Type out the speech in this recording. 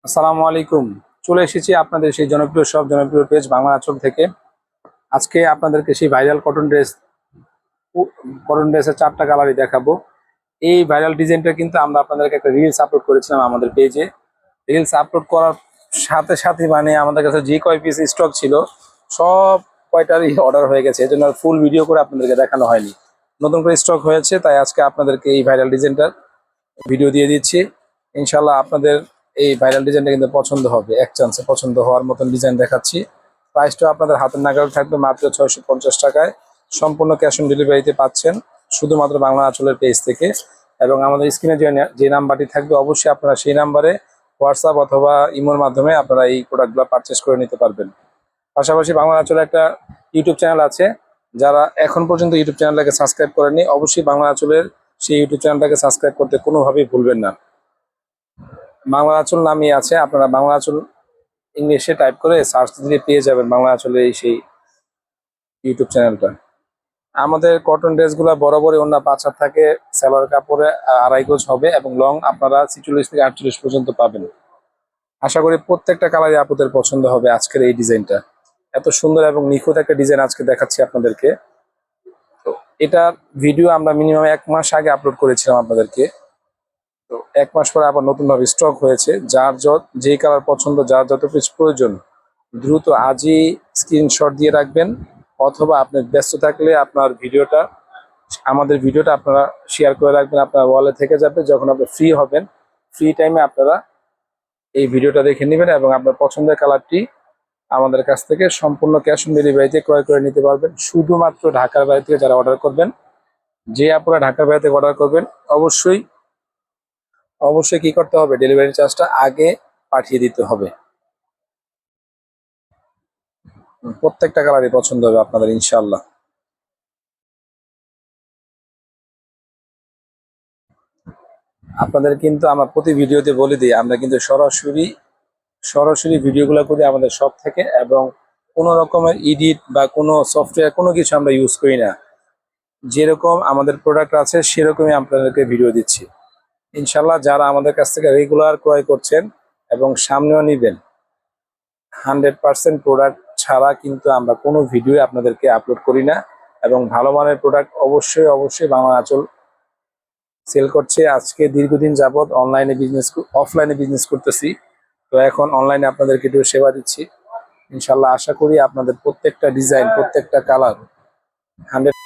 আসসালামু আলাইকুম। চলে এসেছি আপনাদের সেই জনপ্রিয় জনপ্রিয় পেজ বাংলা আঁচল থেকে। আজকে আপনাদেরকে সেই ভাইরাল কটন ড্রেসের 4টা কালারই দেখাবো। এই ভাইরাল ডিজাইনটা কিন্তু আমরা আপনাদেরকে একটা রিলস আপলোড করেছিলাম আমাদের পেজে। রিলস আপলোড করার সাথে সাথে মানে আমাদের কাছে যে কয় পিস স্টক ছিল সব কয়টারই অর্ডার হয়ে গেছে, এজন্য ফুল ভিডিও করে আপনাদেরকে দেখানো হয়নি। নতুন করে স্টক হয়েছে, তাই আজকে আপনাদেরকে এই ভাইরাল ডিজাইনটার ভিডিও দিয়ে দিচ্ছি। ইনশাল্লাহ আপনাদের এই ভাইরাল ডিজাইনটা কিন্তু পছন্দ হবে, এক চান্সে পছন্দ হওয়ার মতন ডিজাইন দেখাচ্ছি। প্রাইসটা আপনাদের হাতের নাগাল থাকবে মাত্র 650 টাকায়। সম্পূর্ণ ক্যাশ অন ডেলিভারিতে পাচ্ছেন শুধুমাত্র বাংলা আঁচলের পেজ থেকে। এবং আমাদের স্ক্রিনে যে নাম্বারটি থাকবে অবশ্যই আপনারা সেই নাম্বারে হোয়াটসঅ্যাপ অথবা ইমোর মাধ্যমে আপনারা এই প্রোডাক্টগুলো পারচেস করে নিতে পারবেন। পাশাপাশি বাংলা আঁচলে একটা ইউটিউব চ্যানেল আছে, যারা এখন পর্যন্ত ইউটিউব চ্যানেলটাকে সাবস্ক্রাইব করেনি অবশ্যই বাংলা আঁচলের সেই ইউটিউব চ্যানেলটাকে সাবস্ক্রাইব করতে কোনোভাবেই ভুলবেন না। বাংলা আঁচল নামই আছে, আপনারা বাংলা আঁচল ইংলিশে টাইপ করে সার্চ দিলে পেয়ে যাবেন বাংলা আঁচলের এই সেই ইউটিউব চ্যানেলটা। আমাদের কটন ড্রেসগুলো বরাবরই অন্য 5 হাত থাকে, সালোয়ার কাপড়ে 2.5 গজ হবে এবং লং আপনারা 46 থেকে 48 পর্যন্ত পাবেন। আশা করি প্রত্যেকটা কালারই আপনাদের পছন্দ হবে। আজকের এই ডিজাইনটা এত সুন্দর এবং নিখুঁত একটা ডিজাইন আজকে দেখাচ্ছি আপনাদেরকে। তো এটার ভিডিও আমরা মিনিমাম 1 মাস আগে আপলোড করেছিলাম আপনাদেরকে। তো 1 মাস পরে আবার নতুন ভাবে স্টক হয়েছে। যার যেই কালার পছন্দ, যার যত পিস প্রয়োজন দ্রুত আজই স্ক্রিনশট দিয়ে রাখবেন, অথবা আপনি ব্যস্ত থাকলে আপনার আমাদের ভিডিওটা আপনারা শেয়ার করে রাখবেন, আপনার ওয়ালে থেকে যাবে। যখন আপনি ফ্রি হবেন, ফ্রি টাইমে আপনারা এই ভিডিওটা দেখে নেবেন এবং আপনার পছন্দের কালারটি আমাদের কাছ থেকে সম্পূর্ণ ক্যাশ অন ডেলিভারিতে ক্রয় করে নিতে পারবেন। শুধুমাত্র ঢাকার বাইরে থেকে যারা অর্ডার করবেন, যে আপনারা ঢাকার বাইরে থেকে অর্ডার করবেন অবশ্যই অবশ্যই কি করতে হবে, ডেলিভারি চার্জটা আগে পাঠিয়ে দিতে হবে। প্রত্যেকটা কালারই পছন্দ হবে আপনাদের ইনশাআল্লাহ। আপনাদের কিন্তু আমরা প্রতি ভিডিওতে বলে দিই, আমরা কিন্তু সরাসরি সরাসরি ভিডিওগুলো করি আমাদের শপ থেকে, এবং কোনো রকমের এডিট বা কোনো সফটওয়্যার কোনো কিছু আমরা ইউজ করি না। যেরকম আমাদের প্রোডাক্ট আছে সেরকমই আপনাদেরকে ভিডিও দিচ্ছি ইনশাল্লাহ। যারা আমাদের কাছ থেকে রেগুলার ক্রয় করছেন এবং সামনেও নিবেন, 100% প্রোডাক্ট ছাড়া কিন্তু আমরা কোনো ভিডিও আপনাদেরকে আপলোড করি না। এবং ভালো মানের প্রোডাক্ট অবশ্যই অবশ্যই বাংলা আঁচল সেল করছে। আজকে দীর্ঘদিন যাবৎ অফলাইনে বিজনেস করতেছি, তো এখন অনলাইনে আপনাদেরকে একটু সেবা দিচ্ছি ইনশাল্লাহ। আশা করি আপনাদের প্রত্যেকটা ডিজাইন, প্রত্যেকটা কালার 100